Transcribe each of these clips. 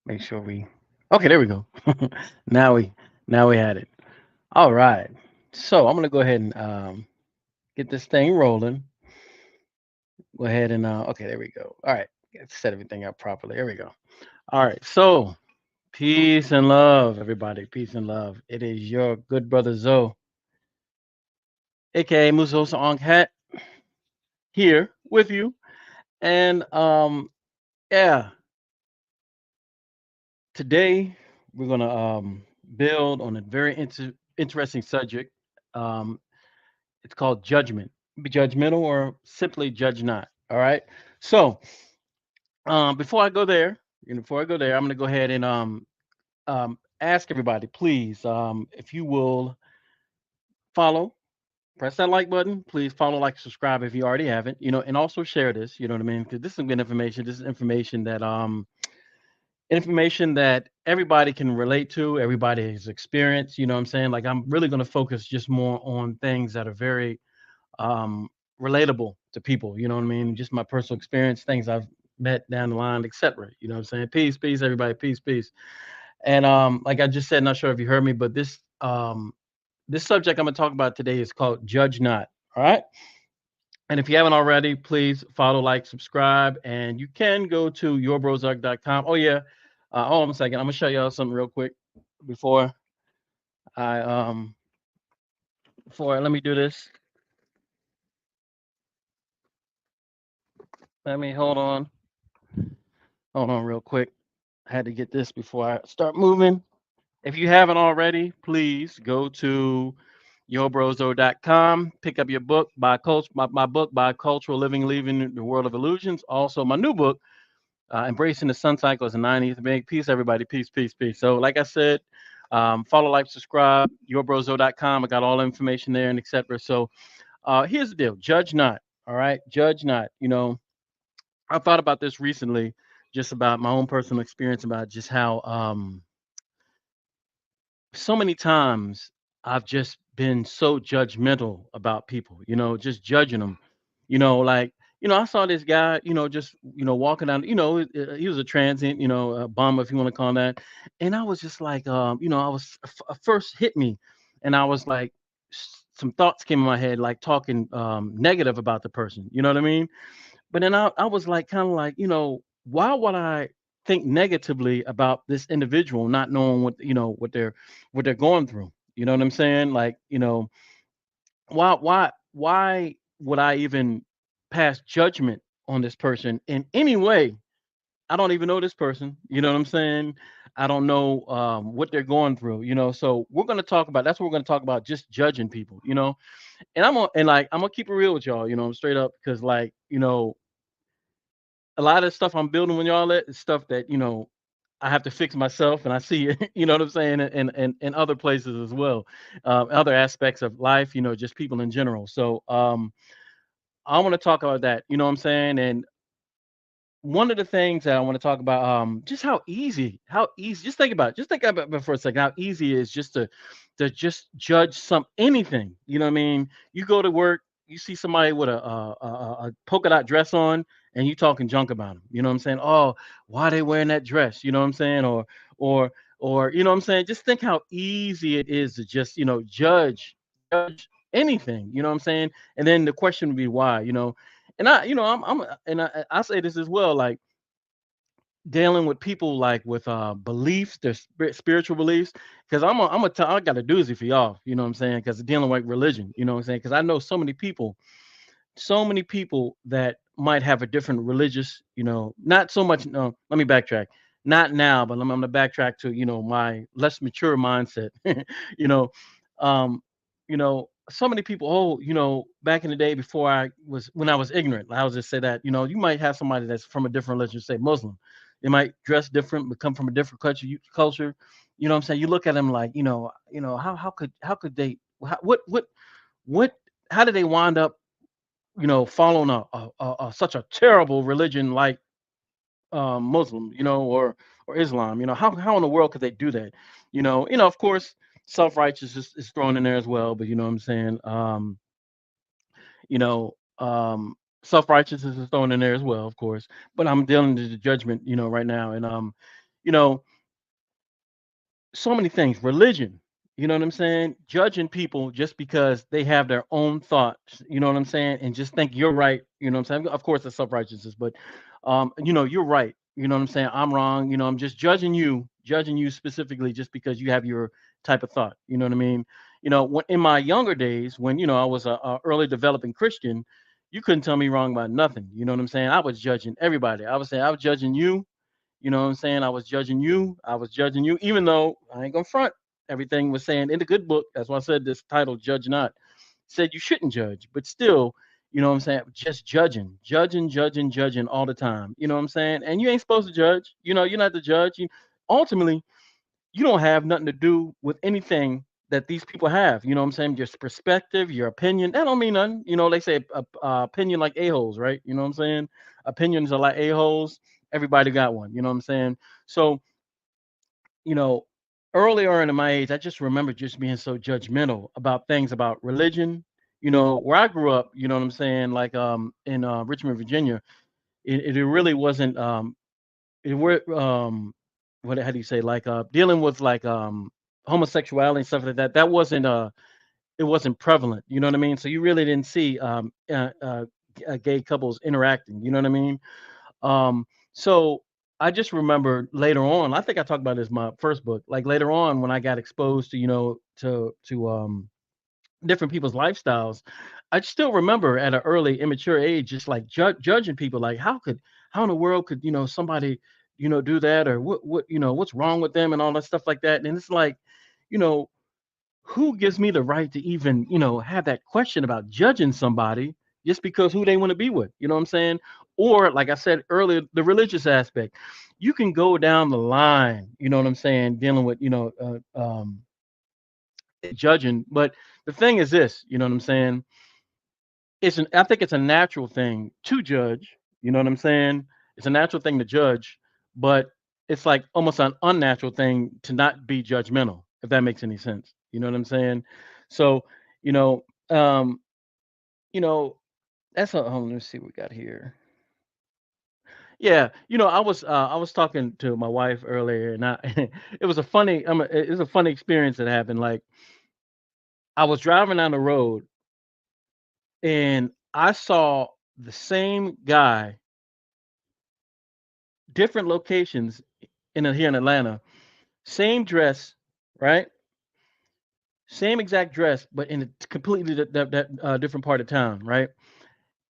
Make sure we. Okay, there we go. now we now we had it. All right. So I'm gonna go ahead and get this thing rolling. Go ahead and okay, there we go. All right, let's set everything up properly. There we go. All right. So peace and love, everybody. Peace and love. It is your good brother Zoe, aka Musos on Hat, here with you. And yeah, today we're gonna build on a very interesting subject. Um, It's called judgment. Be judgmental or simply judge not. All right. So before I go there, I'm going to go ahead and ask everybody, please, if you will follow, press that like button. Please follow, like, subscribe if you already haven't. And also share this. You know what I mean? Because this is good information. This is information that everybody can relate to. Everybody has experienced. You know what I'm saying? Like, I'm really going to focus just more on things that are very um, relatable to people. You know what I mean? Just my personal experience, things I've met down the line, etc. You know what I'm saying? Peace, peace, everybody, peace, peace. And like I just said, not sure if you heard me, but this subject I'm gonna talk about today is called Judge Not. All right. And if you haven't already, please follow, like, subscribe, and you can go to yourbrozark.com. Oh yeah. Hold on a second. I'm gonna show y'all something real quick before I let me do this. Let me hold on real quick. I had to get this before I start moving. If you haven't already, please go to yourbrozo.com, pick up your book by my book by Cultural Living, Leaving the World of Illusions. Also, my new book, Embracing the Sun Cycle as a 90th Big. Peace, everybody. Peace, peace, peace. So, like I said, follow, like, subscribe, yourbrozo.com. I got all the information there and etc. So, here's the deal: judge not. All right, judge not. I thought about this recently, just about my own personal experience about just how so many times I've just been so judgmental about people, just judging them, like, I saw this guy, just, walking down, he was a transient, a bum, if you want to call him that. And I was just like, I was first hit me, and I was like, some thoughts came in my head, like talking negative about the person, you know what I mean? But then I was like, kind of like, why would I think negatively about this individual, not knowing what they're going through? You know what I'm saying? Like, why would I even pass judgment on this person in any way? I don't even know this person. You know what I'm saying? I don't know what they're going through. So we're gonna talk about. That's what we're gonna talk about. Just judging people. And I'm gonna keep it real with y'all. Straight up, because, like, a lot of stuff I'm building with y'all at is stuff that, I have to fix myself, and I see it, you know what I'm saying, in other places as well, other aspects of life, just people in general. So I want to talk about that, you know what I'm saying. And one of the things that I want to talk about, just how easy, just think about it for a second, how easy it is just to just judge anything. You know what I mean? You go to work, you see somebody with a polka dot dress on, and you talking junk about them. You know what I'm saying? Oh, why they wearing that dress? You know what I'm saying? Or you know what I'm saying? Just think how easy it is to just, judge anything. You know what I'm saying? And then the question would be why. And I say this as well, like, dealing with people, like, with beliefs, their spiritual beliefs, because I got a doozy for y'all, you know what I'm saying, because dealing with religion, you know what I'm saying, because I know so many people that might have a different religious, not so much. No, let me backtrack. Not now, but I'm gonna backtrack to, my less mature mindset. you know, um, so many people. Oh, back in the day, before when I was ignorant, I was just say that, you might have somebody that's from a different religion, say Muslim. They might dress different, but come from a different culture. Culture. You know what I'm saying? You look at them like, how could they? What? How did they wind up, following such a terrible religion like Muslim, or Islam? How in the world could they do that? Of course, self righteous is thrown in there as well, but you know what I'm saying. You know, self righteousness is thrown in there as well, of course. But I'm dealing with the judgment, right now, and you know, so many things. Religion, you know what I'm saying? Judging people just because they have their own thoughts, you know what I'm saying? And just think you're right, you know what I'm saying? Of course, it's self righteousness, but you're right. You know what I'm saying? I'm wrong. I'm just judging you specifically just because you have your type of thought. You know what I mean? In my younger days, when I was a early developing Christian, you couldn't tell me wrong about nothing. You know what I'm saying? I was judging everybody. I was saying I was judging you, you know what I'm saying? I was judging you. I was judging you, even though I ain't gonna front. Everything was saying in the good book. That's why I said this title, Judge Not, said you shouldn't judge, but still, you know what I'm saying? Just judging all the time. You know what I'm saying? And you ain't supposed to judge. You're not the judge. Ultimately, you don't have nothing to do with anything that these people have. You know what I'm saying? Your perspective, your opinion, that don't mean nothing. They say opinion like a-holes, right? You know what I'm saying? Opinions are like a-holes. Everybody got one. You know what I'm saying? So, you know, earlier in my age, I just remember just being so judgmental about things about religion. Where I grew up, you know what I'm saying? Like in Richmond, Virginia, it really wasn't it were what how do you say, like dealing with like homosexuality and stuff like that. That wasn't it wasn't prevalent. You know what I mean? So you really didn't see gay couples interacting. You know what I mean? Um, so I just remember later on. I think I talked about this in my first book. Like later on, when I got exposed to different people's lifestyles, I still remember at an early immature age, just like judging people. Like how in the world could somebody do that, or what's wrong with them and all that stuff like that. And it's like, you know who gives me the right to even have that question about judging somebody just because who they want to be with? You know what I'm saying? Or like I said earlier, the religious aspect. You can go down the line, you know what I'm saying, dealing with judging. But the thing is this, you know what I'm saying, I think it's a natural thing to judge. You know what I'm saying? It's a natural thing to judge, but it's like almost an unnatural thing to not be judgmental, if that makes any sense. You know what I'm saying? So, you know, um, you know, that's a let me see what we got here. Yeah, I was talking to my wife earlier, and it was a funny it was a funny experience that happened. Like I was driving down the road and I saw the same guy, different locations here in Atlanta, same dress, right? Same exact dress, but in a completely different part of town, right?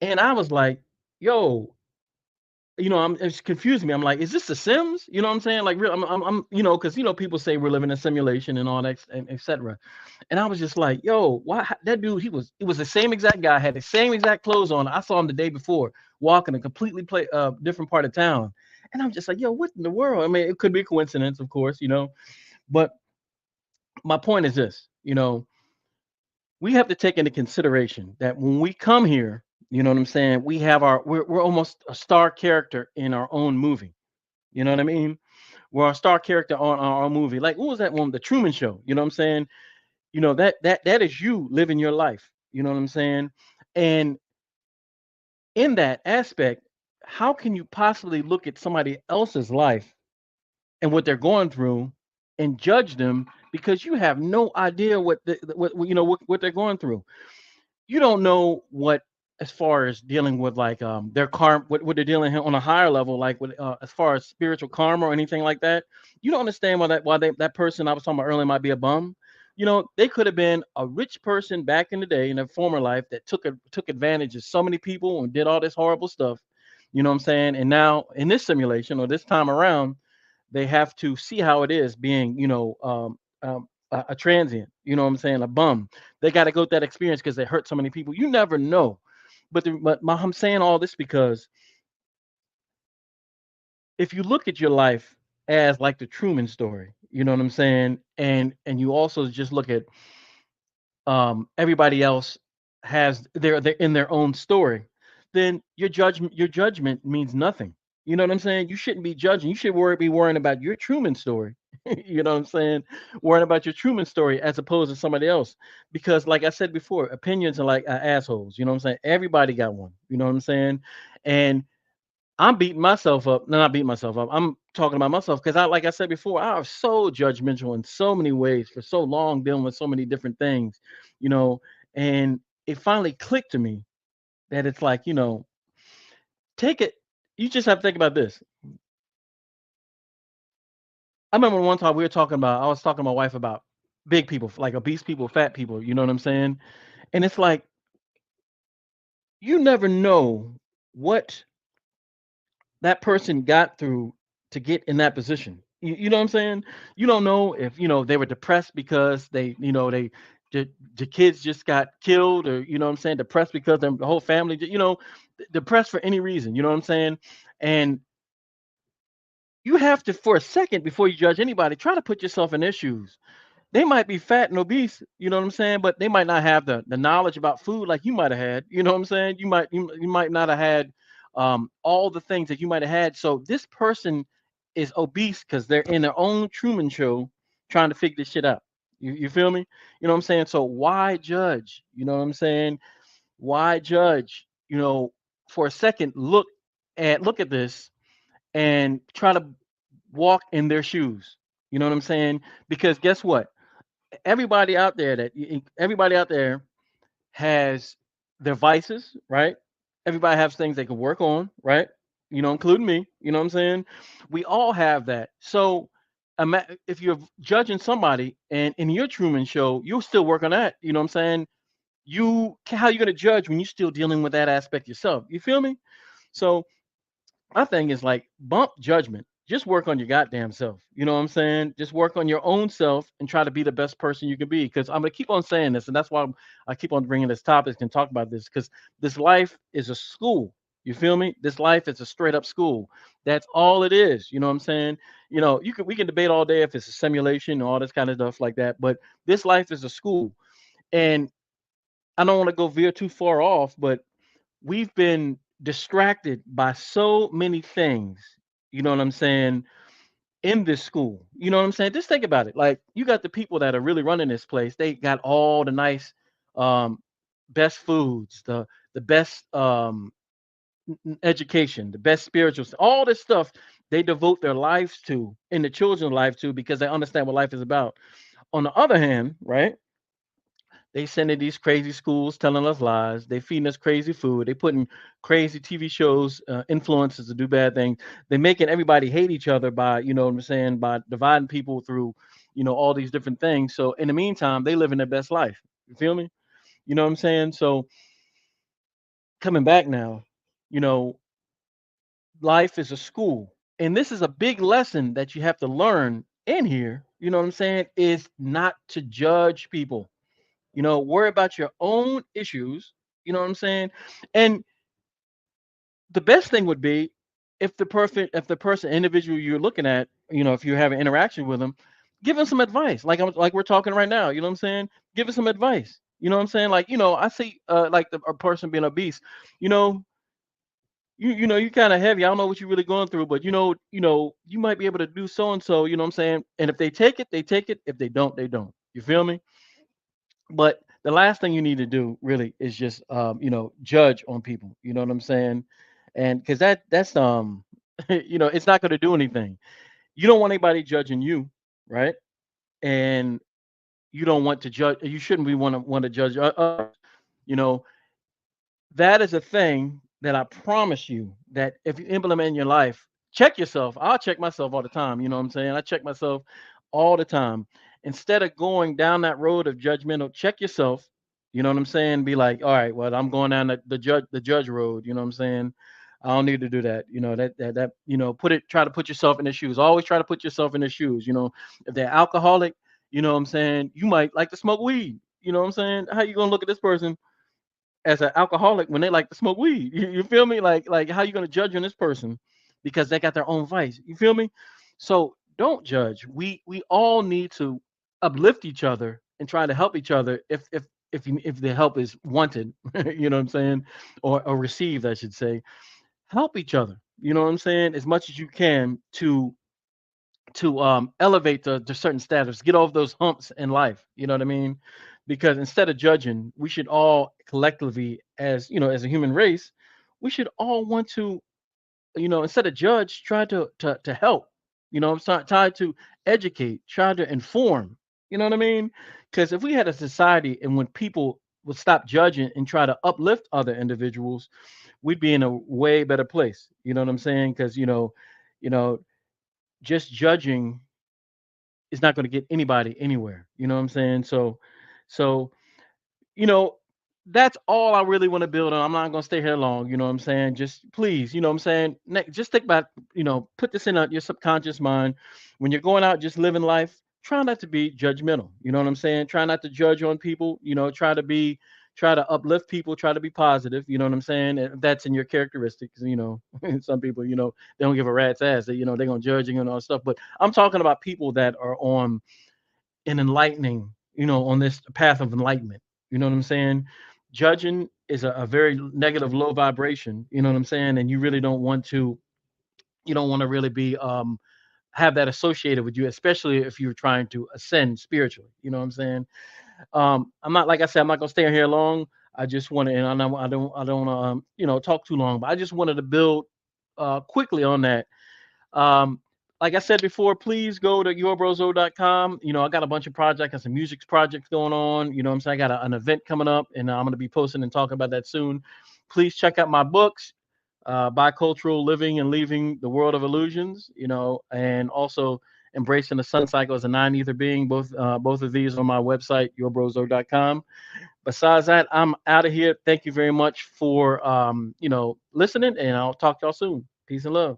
And I was like, "Yo, it's confused me. I'm like, is this The Sims? You know what I'm saying? Like, real, because people say we're living in a simulation and all that, and etc. And I was just like, yo, why that dude? It was the same exact guy, had the same exact clothes on. I saw him the day before, walking a completely different part of town, and I'm just like, yo, what in the world? I mean, it could be a coincidence, of course, but my point is this, we have to take into consideration that when we come here, you know what I'm saying, we're almost a star character in our own movie. You know what I mean? We're a star character on our own movie. Like, what was that one? The Truman Show. You know what I'm saying? That is you living your life. You know what I'm saying? And in that aspect, how can you possibly look at somebody else's life and what they're going through and judge them because you have no idea what they're going through? You don't know what, as far as dealing with like their karma, what they're dealing on a higher level, like with as far as spiritual karma or anything like that. You don't understand that person I was talking about earlier might be a bum. They could have been a rich person back in the day in their former life that took advantage of so many people and did all this horrible stuff. You know what I'm saying? And now in this simulation or this time around, they have to see how it is being, a transient. You know what I'm saying? A bum. They got to go through that experience because they hurt so many people. You never know. I'm saying all this because if you look at your life as like the Truman story, you know what I'm saying, and you also just look at everybody else has they're in their own story, then your judgment means nothing. You know what I'm saying? You shouldn't be judging. You should be worrying about your Truman story. You know what I'm saying? Worrying about your Truman story as opposed to somebody else. Because like I said before, opinions are like assholes. You know what I'm saying? Everybody got one. You know what I'm saying? And I'm beating myself up. No, not beating myself up. I'm talking about myself because like I said before, I was so judgmental in so many ways for so long, dealing with so many different things, you know. And it finally clicked to me that it's like, take it. You just have to think about this. I remember one time we were talking about. I was talking to my wife about big people, like obese people, fat people. You know what I'm saying? And it's like you never know what that person got through to get in that position. You know what I'm saying? You don't know if they were depressed because the kids just got killed, or what I'm saying, depressed because the whole family, depressed for any reason. You know what I'm saying? And you have to, for a second, before you judge anybody, try to put yourself in their shoes. They might be fat and obese, you know what I'm saying, but they might not have the knowledge about food like you might have had. You know what I'm saying? You might not have had all the things that you might have had. So this person is obese because they're in their own Truman Show trying to figure this shit out. You feel me? You know what I'm saying? So why judge? You know what I'm saying? Why judge? For a second, look at this and try to walk in their shoes. You know what I'm saying? Because guess what? Everybody out there has their vices, right? Everybody has things they can work on, right? Including me. You know what I'm saying? We all have that. So if you're judging somebody and in your Truman Show, you'll still work on that. You know what I'm saying? How you gonna judge when you're still dealing with that aspect yourself? You feel me? So my thing is like bump judgment. Just work on your goddamn self. You know what I'm saying? Just work on your own self and try to be the best person you can be. Because I'm gonna keep on saying this, and that's why I keep on bringing this topic and talk about this. Because this life is a school. You feel me? This life is a straight up school. That's all it is. You know what I'm saying? We can debate all day if it's a simulation and all this kind of stuff like that. But this life is a school, and I don't want to go veer too far off, but we've been distracted by so many things, you know what I'm saying, in this school. You know what I'm saying? Just think about it. Like you got the people that are really running this place. They got all the nice um best foods, the best education, the best spirituals, all this stuff they devote their lives to and the children's life to because they understand what life is about. On the other hand, right? They sending these crazy schools telling us lies. They feeding us crazy food. They putting crazy TV shows, influencers to do bad things. They making everybody hate each other by, you know what I'm saying, by dividing people through, all these different things. So in the meantime, they living their best life. You feel me? You know what I'm saying? So coming back now, you know, life is a school. And this is a big lesson that you have to learn in here, you know what I'm saying, is not to judge people. Worry about your own issues. You know what I'm saying? And the best thing would be if the person individual you're looking at, if you have an interaction with them, give them some advice. Like we're talking right now. You know what I'm saying? Give us some advice. You know what I'm saying? Like, I see like a person being obese, you know, you kind of heavy. I don't know what you're really going through, but you might be able to do so and so, you know what I'm saying? And if they take it, they take it. If they don't, they don't. You feel me? But the last thing you need to do really is just judge on people. You know what I'm saying? And because that's it's not going to do anything. You don't want anybody judging you, right? And you don't want to judge. You shouldn't be want to judge others. You know, that is a thing that I promise you that if you implement in your life, check yourself. I'll check myself all the time. You know what I'm saying? I check myself all the time. Instead of going down that road of judgmental, check yourself. You know what I'm saying? Be like, all right, well, I'm going down the judge road. You know what I'm saying? I don't need to do that. Try to put yourself in their shoes. Always try to put yourself in their shoes. If they're alcoholic, you know what I'm saying? You might like to smoke weed. You know what I'm saying? How you gonna look at this person as an alcoholic when they like to smoke weed? You feel me? Like how you gonna judge on this person because they got their own vice? You feel me? So don't judge. We all need to uplift each other and try to help each other if the help is wanted. You know what I'm saying? Or received, I should say. Help each other. You know what I'm saying? As much as you can to elevate the certain status, get over those humps in life. You know what I mean? Because instead of judging, we should all collectively, as a human race, we should all want to instead of judge, try to help. I'm try to educate, try to inform. You know what I mean? Because if we had a society and when people would stop judging and try to uplift other individuals, we'd be in a way better place. You know what I'm saying? Because you know, just judging is not going to get anybody anywhere. You know what I'm saying? So you know, that's all I really want to build on. I'm not going to stay here long. You know what I'm saying? Just please, you know what I'm saying? Just think about, put this in your subconscious mind. When you're going out, just living life, try not to be judgmental. You know what I'm saying? Try not to judge on people. Try to uplift people, try to be positive. You know what I'm saying? And that's in your characteristics. Some people, they don't give a rat's ass. They're going to judge you and all that stuff. But I'm talking about people that are on and enlightening, on this path of enlightenment. You know what I'm saying? Judging is a very negative, low vibration. You know what I'm saying? And you really don't want to, you don't want to really be have that associated with you, especially if you're trying to ascend spiritually. You know what I'm saying? I'm not like I said, I'm not gonna stay here long. I just want to, and I don't want to, talk too long. But I just wanted to build quickly on that. um, like I said before, please go to yourbrozo.com. I got a bunch of projects and some music projects going on. You know what I'm saying? I got an event coming up, and I'm going to be posting and talking about that soon. Please check out my books, Bicultural Living and Leaving the World of Illusions, and also Embracing the Sun Cycle as a Nine-Ether Being. Both of these on my website, yourbrozo.com. Besides that, I'm out of here. Thank you very much for, listening, and I'll talk to y'all soon. Peace and love.